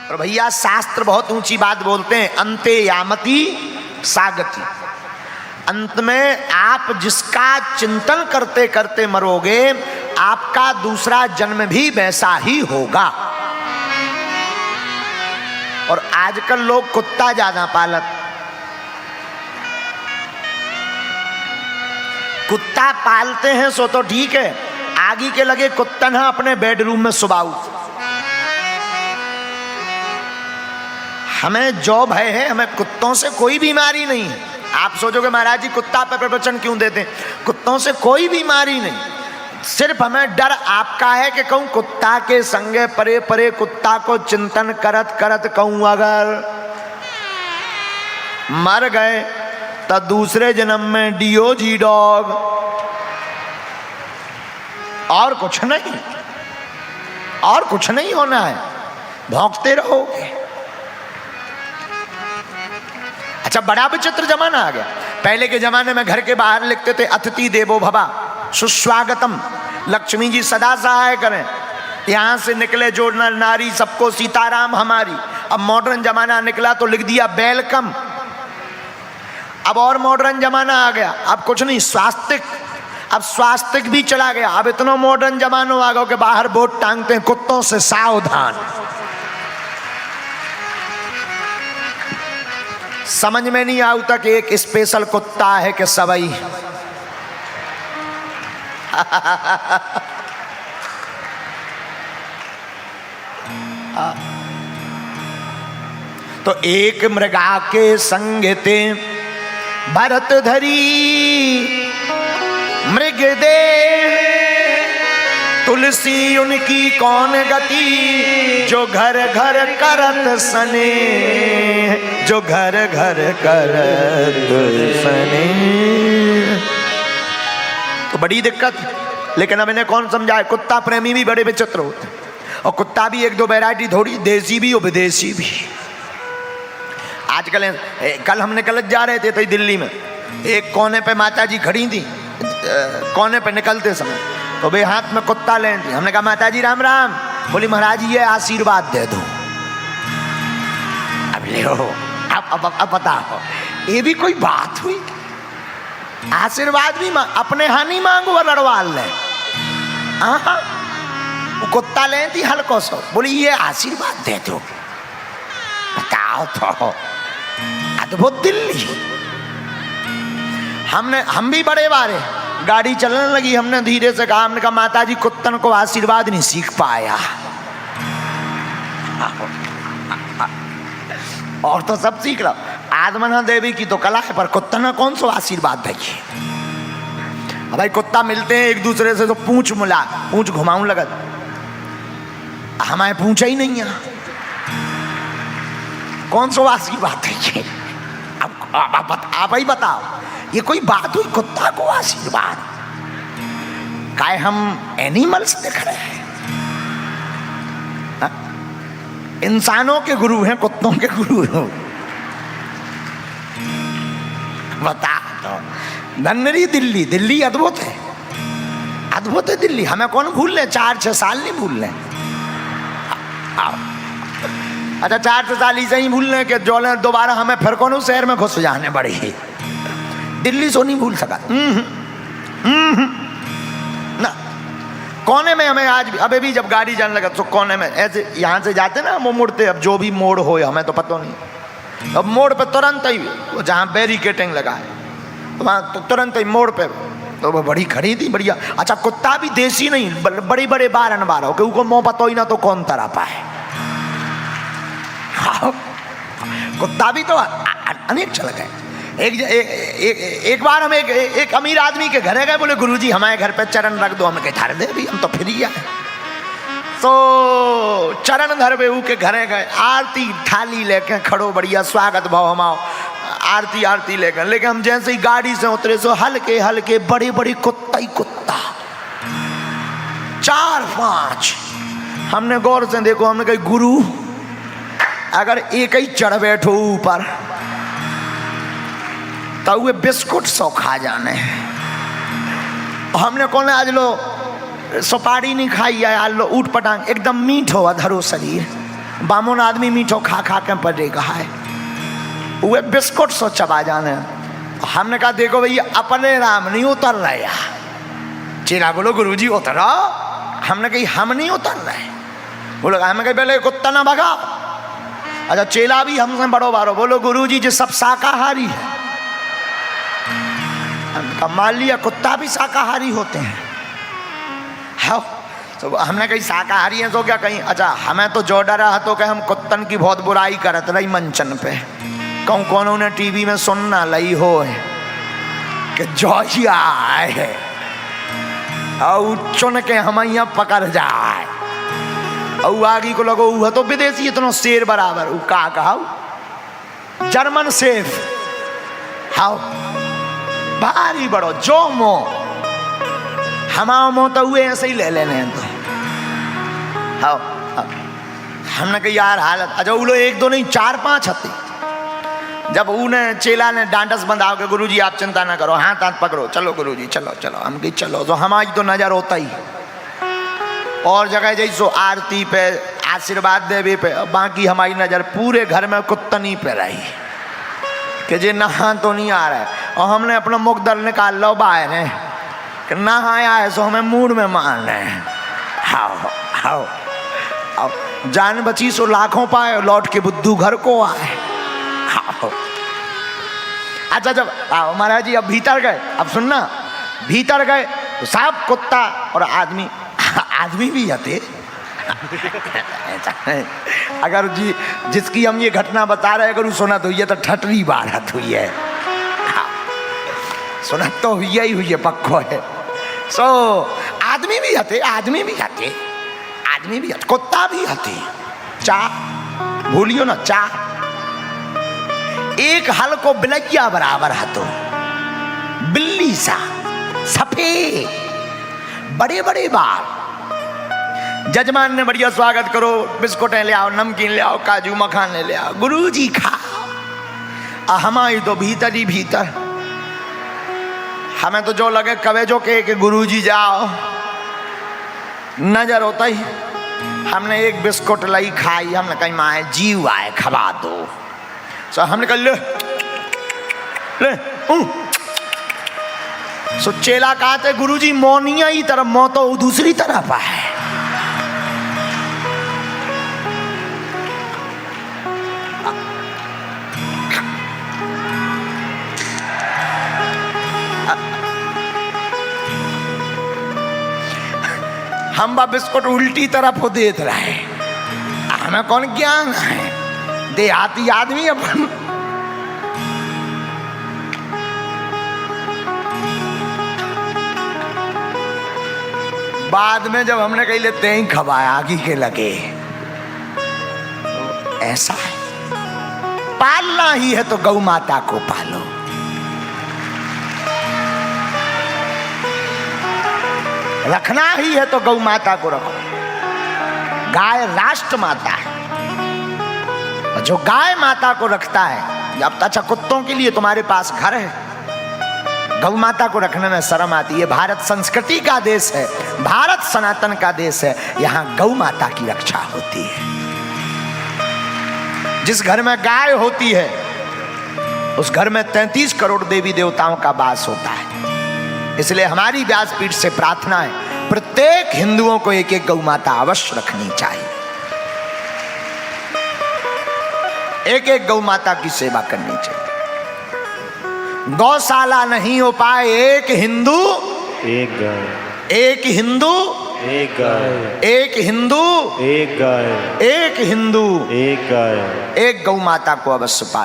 और भैया शास्त्र बहुत ऊंची बात बोलते हैं, अंते यामति सागति। अंत में आप जिसका चिंतन करते करते मरोगे, आपका दूसरा जन्म भी वैसा ही होगा। और आजकल लोग कुत्ता ज्यादा पालत, कुत्ता पालते हैं सो तो ठीक है, आगे के लगे कुत्ता ना अपने बेडरूम में सुबाऊ। हमें जो भय है, हमें कुत्तों से कोई बीमारी नहीं है। आप सोचोगे महाराज जी कुत्ता पे प्रवचन क्यों देते हैं? कुत्तों से कोई बीमारी नहीं, सिर्फ हमें डर आपका है कि कहूँ कुत्ता के संगे परे परे कुत्ता को चिंतन करत करत कहूँ अगर मर गए तो दूसरे जन्म में डीओजी डॉग, और कुछ नहीं, और कुछ नहीं होना है, भौंकते रहोगे। अच्छा, बड़ा विचित्र जमाना आ गया। पहले के जमाने में घर के बाहर लिखते थे अतिथि देवो भव, सुस्वागतम, लक्ष्मी जी सदा सहाय करें, यहां से निकले जो नर नारी सबको सीताराम हमारी। अब मॉडर्न जमाना निकला तो लिख दिया वेलकम। अब और मॉडर्न जमाना आ गया, अब कुछ नहीं, स्वास्तिक। अब स्वास्तिक भी चला गया। अब इतना मॉडर्न जमाना आ गया कि बाहर बोर्ड टांगते हैं कुत्तों से सावधान। समझ में नहीं आता कि एक स्पेशल कुत्ता है कि सबई। तो एक मृगा के संग ते भरत धरी, मृग दे तुलसी उनकी कौन गति, जो घर घर करत सने, जो घर घर करत सने। तो बड़ी दिक्कत, लेकिन अब इन्हें कौन समझाए? कुत्ता प्रेमी भी बड़े विचित्र होते हैं, और कुत्ता भी एक दो वैरायटी, थोड़ी देसी भी और विदेशी भी। आजकल कल हम निकल जा रहे थे तो दिल्ली में एक कोने पे माता जी खड़ी थी, कोने पे निकलते समय तो वे हाथ में कुत्ता ले दी। हमने कहा माता जी राम राम। बोली महाराज जी ये आशीर्वाद दे दो। अब ले अब बताओ, ये भी कोई बात हुई? आशीर्वाद भी अपने हानि मांगो और लड़वाल ले। वो कुत्ता ले दी हल्को सो, बोली ये आशीर्वाद दे दो। बताओ तो, अद्भुत दिल्ली। हम भी बड़े बारे, गाड़ी चलने लगी, हमने धीरे से कहा, हमने कहा माता जी कुत्तन को आशीर्वाद नहीं सीख पाया। और तो सब सीख लो, आदमना देवी की तो कला है, पर कुत्तना कौन सा आशीर्वाद देगी? भाई कुत्ता मिलते हैं एक दूसरे से तो पूंछ मुला, पूंछ घुमाऊं लगत, हमारे पूछा ही नहीं है, कौन सा आशीर्वाद देगी? आप ही बताओ, ये कोई बात हुई? कुत्ता को आशीर्वाद? काय हम एनिमल्स दिख रहे हैं? इंसानों के गुरु हैं, कुत्तों के गुरु हैं। बता तो, धन्यरी दिल्ली। दिल्ली अद्भुत है, अद्भुत है दिल्ली। हमें कौन भूल ले? 4-6 साल नहीं भूल ले। अच्छा 4-6 साल ही सही भूल ले कि जो दोबारा हमें फिर कौन उस शहर में घुस जाने पड़ी। दिल्ली सो नहीं भूल सका ना। कोने में हमें आज भी, अबे भी जब गाड़ी जाने लगा तो कोने में ऐसे यहाँ से जाते ना, वो मुड़ते, अब जो भी मोड़ हो हमें तो पता नहीं, अब मोड़ पे तुरंत ही जहाँ बैरिकेटिंग लगा है तो वहाँ तो तुरंत ही मोड़ पे तो वो बड़ी खड़ी थी बढ़िया। अच्छा कुत्ता भी देसी नहीं, बड़ी बड़े 12 हो क्योंकि मोह पतो ही ना तो कौन तरह पाए। कुत्ता भी तो अनेक चल गए। एक बार हम एक अमीर आदमी के घर गए, बोले गुरुजी हमारे घर पे चरण रख दो। हमने कहा दे भी, हम तो फ्री आए। तो चरण धर पे के घरे गए, आरती थाली लेके खड़ो, बढ़िया स्वागत भाव हमाओ, आरती लेकर। लेकिन हम जैसे ही गाड़ी से उतरे सो हल्के हल्के बड़े बड़े कुत्ता ही कुत्ता, 4-5। हमने गौर से देखो, हमने कहा गुरु अगर एक ही चढ़ बैठो ऊपर तो वे बिस्कुट सौ खा जाने। हमने कौन आज लो सुपारी नहीं खाई है, आज लो ऊट पटांग, एकदम मीठ हो अधरो शरीर, बामुन आदमी मीठो खा खा के पड़ेगा है, वो बिस्कुट सो चबा जाने। हमने कहा देखो भैया अपने राम नहीं उतर रहे यार। चेला बोलो गुरुजी उतरो। हमने कही हम नहीं उतर रहे। बोलो हमें कही पहले कुत्ता ना भगा। अच्छा चेला भी हमसे बड़ो बारो, बोलो गुरुजी जो सब शाकाहारी है। मान लिया कुत्ता भी शाकाहारी होते हैं। हाँ तो हमने कही शाकाहारी है तो क्या कहीं, अच्छा हमें तो जो डरा है तो कहे हम कुत्तन की बहुत बुराई करत रही मंचन पे। कहूँ कौन ने टीवी में सुनना लई हो है कि जोशिया है और चुन के हम यहाँ पकड़ जाए और आगे को लगो वह तो विदेशी इतना शेर बराबर वो कहा जर्मन सेफ। हाँ भारी बड़ो जो मो हमारा मो तो हुए ऐसे ही ले लेने तो। हाँ हमने कही यार हालत। अच्छा वो लोग एक दो नहीं 4-5 हत्ती। जब उन्हें चेला ने डांडस बंधा के गुरुजी आप चिंता ना करो, हाथ हाथ पकड़ो, चलो गुरुजी चलो चलो। हम कही चलो तो हमारी तो नजर होता ही और जगह जैसो आरती पे आशीर्वाद देवी पे, बाकी हमारी नजर पूरे घर में कुत्तनी पे रही कि जे नहा तो नहीं आ रहा है। और हमने अपना मुकदर निकाल लो बाहर है कि नहाया है सो हमें मूड में मान रहे हैं। हाओ हाओ आओ जान बची सो लाखों पाए लौट के बुद्धू घर को आए। आओ अच्छा जब आओ महाराज जी अब भीतर गए, अब सुनना भीतर गए तो साहब कुत्ता और आदमी आदमी भी आते। अगर जी जिसकी हम ये घटना बता रहे अगर वो सुना तो ये तो ठटरी बारात हुई है। सुना तो हुई ही हुई है पक्को है। सो आदमी भी आते, आदमी भी आते, आदमी भी आते, कुत्ता भी आते। चाह भूलियो ना चाह एक हल को बिलैया बराबर हाथों बिल्ली सा सफेद बड़े बड़े बाल। जजमान ने बढ़िया स्वागत करो, बिस्कुटें ले आओ, नमकीन ले आओ, काजू मखाने ले आओ, गुरुजी खाओ। हमारी तो भीतर ही भीतर हमें तो जो लगे कवे जो के गुरुजी जाओ नजर होता ही। हमने एक बिस्कुट लाई खाई, हमने कही माए जीव आए खवा दो। सो हमने कहा ले ले सो चेला कहते गुरुजी मोनिया ही तरफ मो तो दूसरी तरफ है। हम बा बिस्कुट उल्टी तरफ हो देत रहे, हमें कौन ज्ञान है देहाती आदमी अपन। बाद में जब हमने कही लेते ही खवाया आगे के लगे ऐसा है पालना ही है तो गौ माता को पालो। रखना ही है तो गौ माता को रखो। गाय राष्ट्र माता है, जो गाय माता को रखता है। जब अच्छा कुत्तों के लिए तुम्हारे पास घर है, गौ माता को रखने में शर्म आती है। भारत संस्कृति का देश है, भारत सनातन का देश है, यहाँ गौ माता की रक्षा होती है। जिस घर में गाय होती है उस घर में 33 करोड़ देवी देवताओं का वास होता है। इसलिए हमारी व्यासपीठ से प्रार्थना है प्रत्येक हिंदुओं को एक एक गौ माता अवश्य रखनी चाहिए, एक एक गौ माता की सेवा करनी चाहिए। गौशाला नहीं हो पाए एक हिंदू एक गाय, एक हिंदू एक गाय, एक हिंदू एक गाय, एक हिंदू एक गाय, एक गौ माता को अवश्य पालो।